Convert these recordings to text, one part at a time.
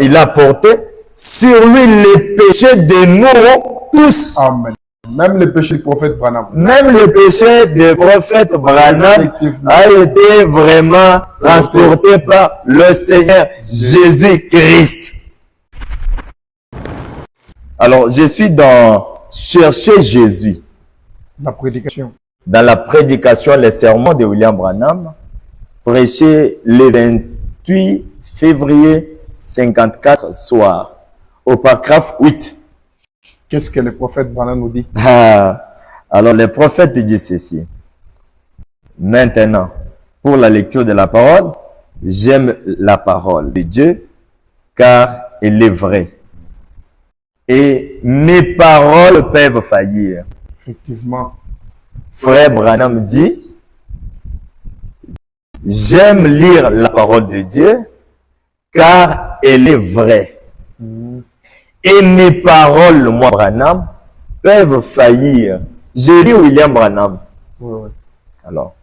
il a porté sur lui les péchés de nous tous. Amen. Même le péché du prophète Branham. Même le péché du prophète Branham a été vraiment transporté par le Seigneur Jésus-Christ. Alors, je suis dans Chercher Jésus. La prédication. Dans la prédication, les sermons de William Branham, prêché le 28 février 54 soir, au paragraphe 8. Qu'est-ce que le prophète Branham nous dit? Alors, le prophète dit ceci. Maintenant, pour la lecture de la parole, j'aime la parole de Dieu, car elle est vraie. Et mes paroles peuvent faillir. Effectivement. Frère Branham dit, j'aime lire la parole de Dieu, car elle est vraie. Et mes paroles, moi, Branham, peuvent faillir. J'ai lu William Branham. Oui. Alors,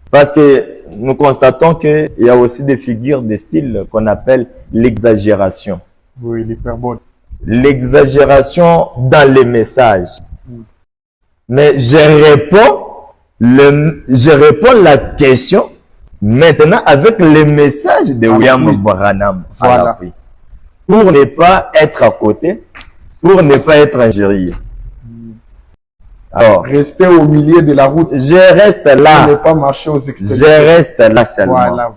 parce que nous constatons qu'il y a aussi des figures de style qu'on appelle l'exagération. Oui, l'hyperbole. L'exagération dans les messages. Mais je réponds la question maintenant avec le message de William Branham. Voilà. Pour ne pas être à côté, pour ne pas être injurié. Alors, rester au milieu de la route. Je reste là. Ne pas marcher aux extrémités. Je reste là seulement. Voilà.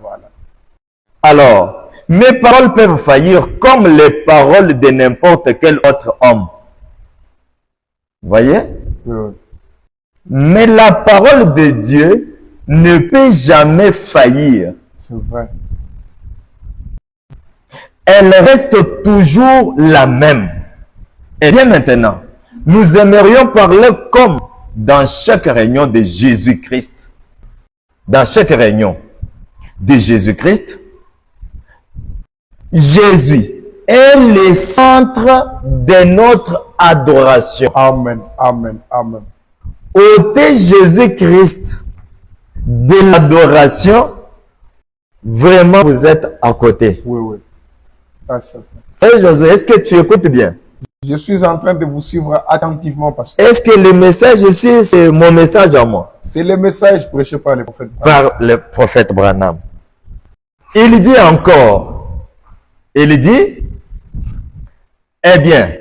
Alors, mes paroles peuvent faillir comme les paroles de n'importe quel autre homme. Vous voyez? Oui. Mais la parole de Dieu ne peut jamais faillir. C'est vrai. Elle reste toujours la même. Et bien maintenant, nous aimerions parler comme dans chaque réunion de Jésus-Christ. Dans chaque réunion de Jésus-Christ, Jésus est le centre de notre adoration. Amen. Ôtez Jésus-Christ de l'adoration, vraiment vous êtes à côté. Oui. Ça, Frère Josué, est-ce que tu écoutes bien? je suis en train de vous suivre attentivement parce que est-ce que le message ici, c'est mon message à moi? c'est le message prêché par le prophète Branham. Par le prophète Branham. Il dit encore, eh bien,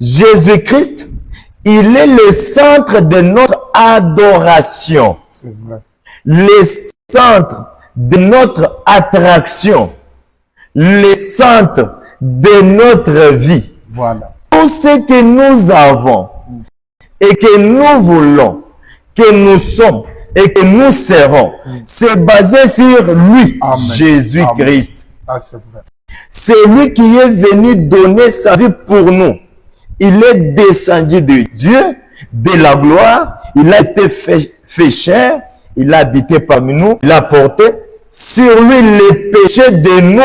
Jésus-Christ, il est le centre de notre adoration. C'est vrai. Le centre de notre attraction. Le centre de notre vie. Voilà. Tout ce que nous avons et que nous voulons, que nous sommes et que nous serons, c'est basé sur lui, Jésus-Christ. C'est vrai. C'est lui qui est venu donner sa vie pour nous. Il est descendu de Dieu, de la gloire. Il a été fait chair. Il a habité parmi nous. Il a porté sur lui les péchés de nous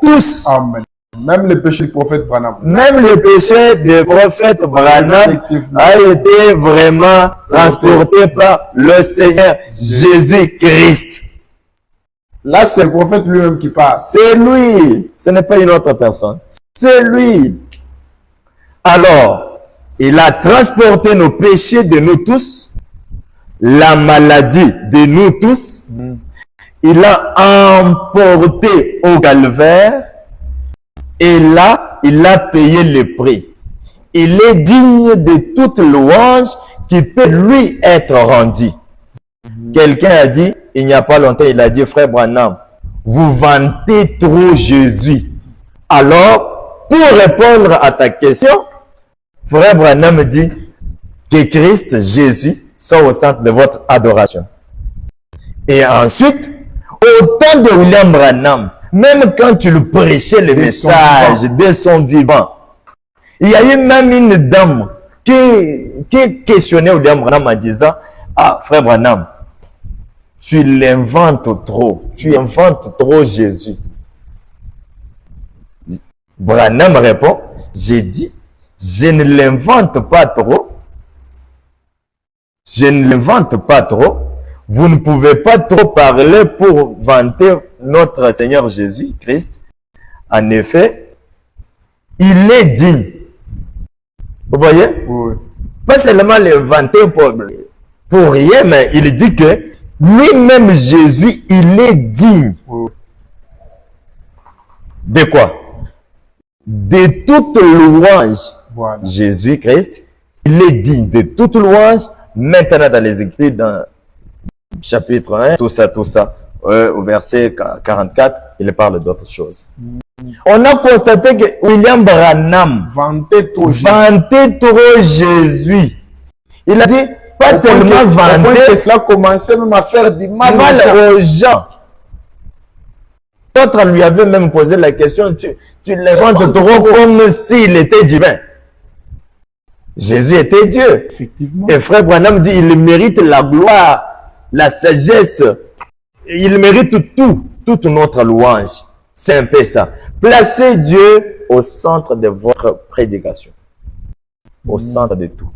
tous. Amen. Même le péché du prophète Branham. Même le péché du prophète Branham a été vraiment transporté par le Seigneur Jésus-Christ. Là, c'est le prophète lui-même qui parle. C'est lui. Ce n'est pas une autre personne. C'est lui. Alors, il a transporté nos péchés de nous tous, la maladie de nous tous. Il a emporté au calvaire. Et là, il a payé le prix. Il est digne de toute louange qui peut lui être rendue. Quelqu'un a dit, il n'y a pas longtemps, il a dit, frère Branham, vous vantez trop Jésus. Alors, pour répondre à ta question, frère Branham dit que Christ, Jésus, sont au centre de votre adoration. Et ensuite, au temps de William Branham, même quand tu le prêchais le message de son vivant, il y a eu même une dame qui questionnait William Branham en disant, ah, frère Branham, tu l'inventes trop. Tu inventes trop Jésus. Branham répond, j'ai dit, je ne l'invente pas trop. Je ne l'invente pas trop. Vous ne pouvez pas trop parler pour vanter notre Seigneur Jésus-Christ, En effet, il est digne. Vous voyez? Oui. Pas seulement l'inventer pour rien, mais il dit que lui-même, Jésus, il est digne. Oui. De quoi? De toute louange. Voilà. Jésus-Christ, il est digne de toute louange. Maintenant, dans les Écritures, dans chapitre 1, tout ça, au verset 44, il parle d'autres choses. On a constaté que William Branham Vanter trop Jésus. vantait trop Jésus. Il a dit, pas seulement vanter, Cela commençait même à faire du mal aux gens. L'autre lui avait même posé la question, tu les vantes trop comme s'il était divin. Jésus était Dieu. Effectivement. Et frère Branham dit, il mérite la gloire, la sagesse. Il mérite tout, toute notre louange. C'est un peu ça. Placez Dieu au centre de votre prédication. Au centre de tout.